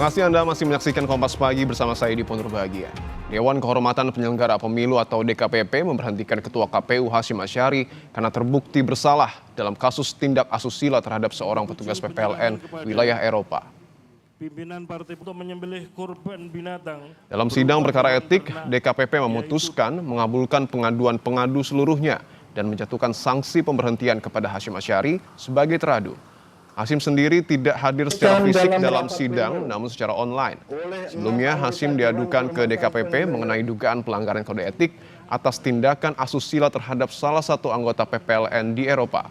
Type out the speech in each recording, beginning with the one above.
Terima kasih Anda masih menyaksikan Kompas Pagi bersama saya di Ponurbahagia. Dewan Kehormatan Penyelenggara Pemilu atau DKPP memberhentikan Ketua KPU Hasyim Asyari karena terbukti bersalah dalam kasus tindak asusila terhadap seorang petugas PPLN wilayah Eropa. Pimpinan partai untuk menyembelih korban binatang. Dalam sidang perkara etik, DKPP memutuskan mengabulkan pengaduan pengadu seluruhnya dan menjatuhkan sanksi pemberhentian kepada Hasyim Asyari sebagai teradu. Hasyim sendiri tidak hadir secara fisik dalam sidang, namun secara online. Sebelumnya, Hasyim diadukan ke DKPP mengenai dugaan pelanggaran kode etik atas tindakan asusila terhadap salah satu anggota PPLN di Eropa.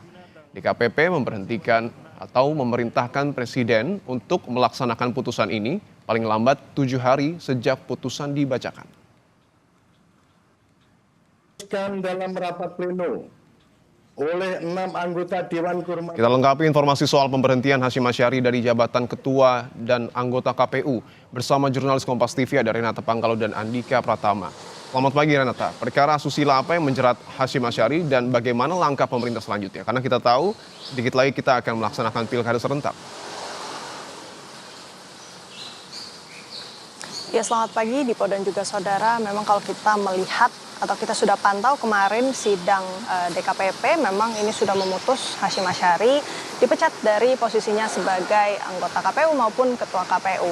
DKPP memberhentikan atau memerintahkan Presiden untuk melaksanakan putusan ini paling lambat 7 hari sejak putusan dibacakan. Dalam rapat pleno oleh 6 anggota Dewan Kehormatan. Kita lengkapi informasi soal pemberhentian Hasyim Asyari dari jabatan Ketua dan anggota KPU bersama jurnalis Kompas TV ada Renata Panggalo dan Andika Pratama. Selamat pagi Renata, perkara asusila apa yang menjerat Hasyim Asyari dan bagaimana langkah pemerintah selanjutnya? Karena kita tahu sedikit lagi kita akan melaksanakan pilkada serentak. Ya, selamat pagi Dipo dan juga saudara. Memang kalau kita melihat atau kita sudah pantau kemarin sidang DKPP, memang ini sudah memutus Hasyim Asyari dipecat dari posisinya sebagai anggota KPU maupun ketua KPU.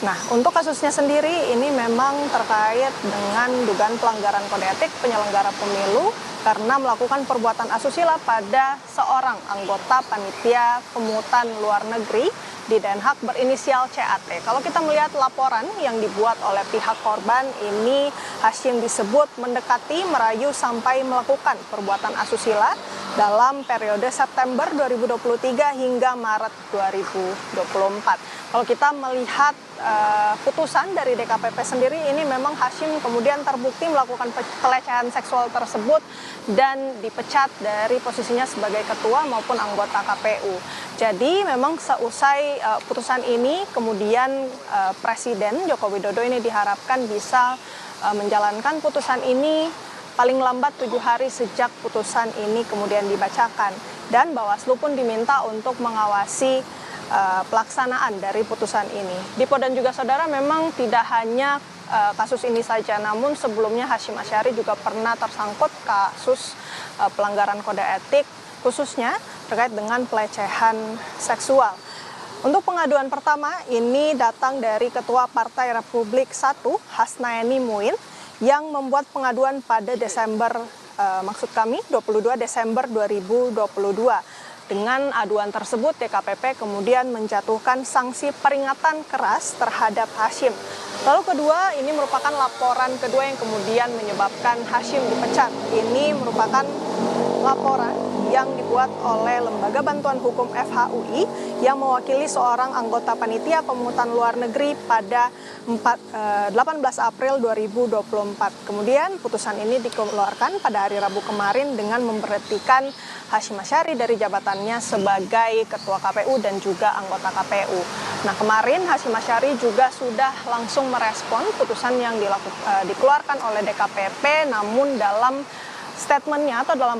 Nah, untuk kasusnya sendiri ini memang terkait dengan dugaan pelanggaran kode etik penyelenggara pemilu karena melakukan perbuatan asusila pada seorang anggota panitia pemungutan luar negeri di Den Haag berinisial CAT. Kalau kita melihat laporan yang dibuat oleh pihak korban, ini Hasyim disebut mendekati, merayu sampai melakukan perbuatan asusila dalam periode September 2023 hingga Maret 2024. Kalau kita melihat putusan dari DKPP sendiri, ini memang Hasyim kemudian terbukti melakukan pelecehan seksual tersebut dan dipecat dari posisinya sebagai ketua maupun anggota KPU. Jadi memang seusai putusan ini kemudian Presiden Joko Widodo ini diharapkan bisa menjalankan putusan ini paling lambat 7 hari sejak putusan ini kemudian dibacakan. Dan Bawaslu pun diminta untuk mengawasi pelaksanaan dari putusan ini. Dipo dan juga saudara, memang tidak hanya kasus ini saja, namun sebelumnya Hasyim Asyari juga pernah tersangkut kasus pelanggaran kode etik, khususnya terkait dengan pelecehan seksual. Untuk pengaduan pertama ini datang dari Ketua Partai Republik I, Hasnayani Muin, yang membuat pengaduan pada 22 Desember 2022. Dengan aduan tersebut, DKPP kemudian menjatuhkan sanksi peringatan keras terhadap Hasyim. Lalu kedua, ini merupakan laporan kedua yang kemudian menyebabkan Hasyim dipecat. Ini merupakan laporan yang dibuat oleh Lembaga Bantuan Hukum FHUI yang mewakili seorang anggota panitia pemungutan luar negeri pada 18 April 2024. Kemudian putusan ini dikeluarkan pada hari Rabu kemarin dengan memberhentikan Hasyim Asyari dari jabatannya sebagai ketua KPU dan juga anggota KPU. Nah, kemarin Hasyim Asyari juga sudah langsung merespon putusan yang dikeluarkan oleh DKPP, namun dalam statementnya atau dalam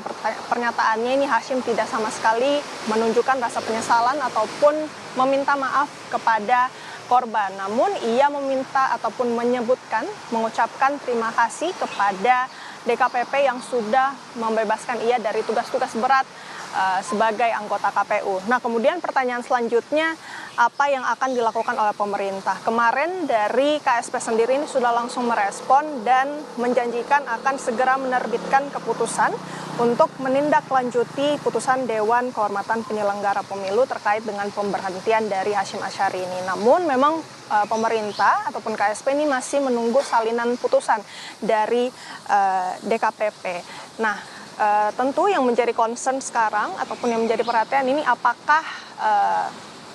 pernyataannya ini Hasyim tidak sama sekali menunjukkan rasa penyesalan ataupun meminta maaf kepada korban. Namun ia meminta ataupun mengucapkan terima kasih kepada DKPP yang sudah membebaskan ia dari tugas-tugas berat sebagai anggota KPU. Nah, kemudian pertanyaan selanjutnya, apa yang akan dilakukan oleh pemerintah? Kemarin dari KSP sendiri ini sudah langsung merespon dan menjanjikan akan segera menerbitkan keputusan untuk menindaklanjuti putusan Dewan Kehormatan Penyelenggara Pemilu terkait dengan pemberhentian dari Hasyim Asyari ini. Namun memang pemerintah ataupun KSP ini masih menunggu salinan putusan dari DKPP. Nah, tentu yang menjadi concern sekarang ataupun yang menjadi perhatian ini apakah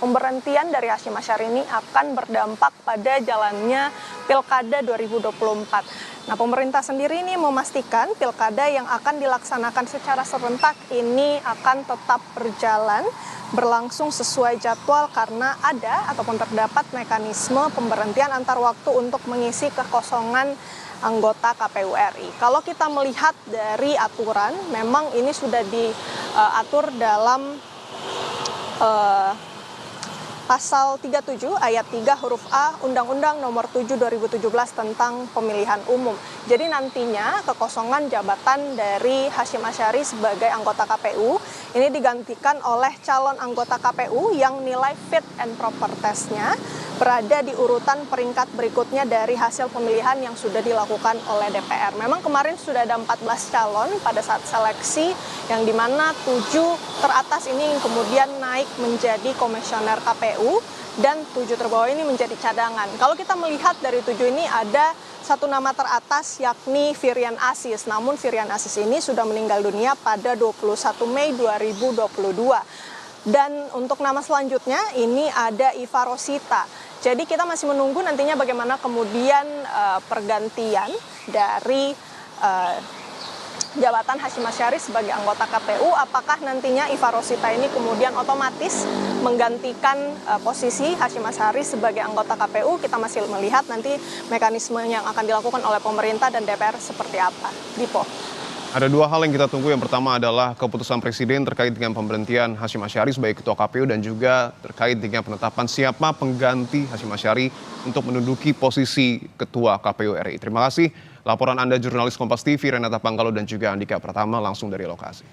pemberhentian dari Hasyim Asyari ini akan berdampak pada jalannya Pilkada 2024. Nah, pemerintah sendiri ini memastikan pilkada yang akan dilaksanakan secara serentak ini akan tetap berlangsung sesuai jadwal karena ada ataupun terdapat mekanisme pemberhentian antar waktu untuk mengisi kekosongan anggota KPU RI. Kalau kita melihat dari aturan, memang ini sudah diatur dalam Pasal 37 ayat 3 huruf A Undang-Undang Nomor 7 2017 tentang Pemilihan Umum. Jadi nantinya kekosongan jabatan dari Hasyim Asyari sebagai anggota KPU ini digantikan oleh calon anggota KPU yang nilai fit and proper testnya berada di urutan peringkat berikutnya dari hasil pemilihan yang sudah dilakukan oleh DPR. Memang kemarin sudah ada 14 calon pada saat seleksi yang dimana 7 teratas ini kemudian naik menjadi komisioner KPU dan 7 terbawah ini menjadi cadangan. Kalau kita melihat dari 7 ini ada satu nama teratas yakni Firian Asis. Namun Firian Asis ini sudah meninggal dunia pada 21 Mei 2022. Dan untuk nama selanjutnya ini ada Iva Rosita. Jadi kita masih menunggu nantinya bagaimana kemudian pergantian dari jabatan Hasyim Asyari sebagai anggota KPU. Apakah nantinya Iva Rosita ini kemudian otomatis menggantikan posisi Hasyim Asyari sebagai anggota KPU? Kita masih melihat nanti mekanisme yang akan dilakukan oleh pemerintah dan DPR seperti apa. Dipo. Ada dua hal yang kita tunggu. Yang pertama adalah keputusan Presiden terkait dengan pemberhentian Hasyim Asyari sebagai Ketua KPU dan juga terkait dengan penetapan siapa pengganti Hasyim Asyari untuk menduduki posisi Ketua KPU RI. Terima kasih laporan Anda jurnalis Kompas TV Renata Panggalo dan juga Andika Pratama langsung dari lokasi.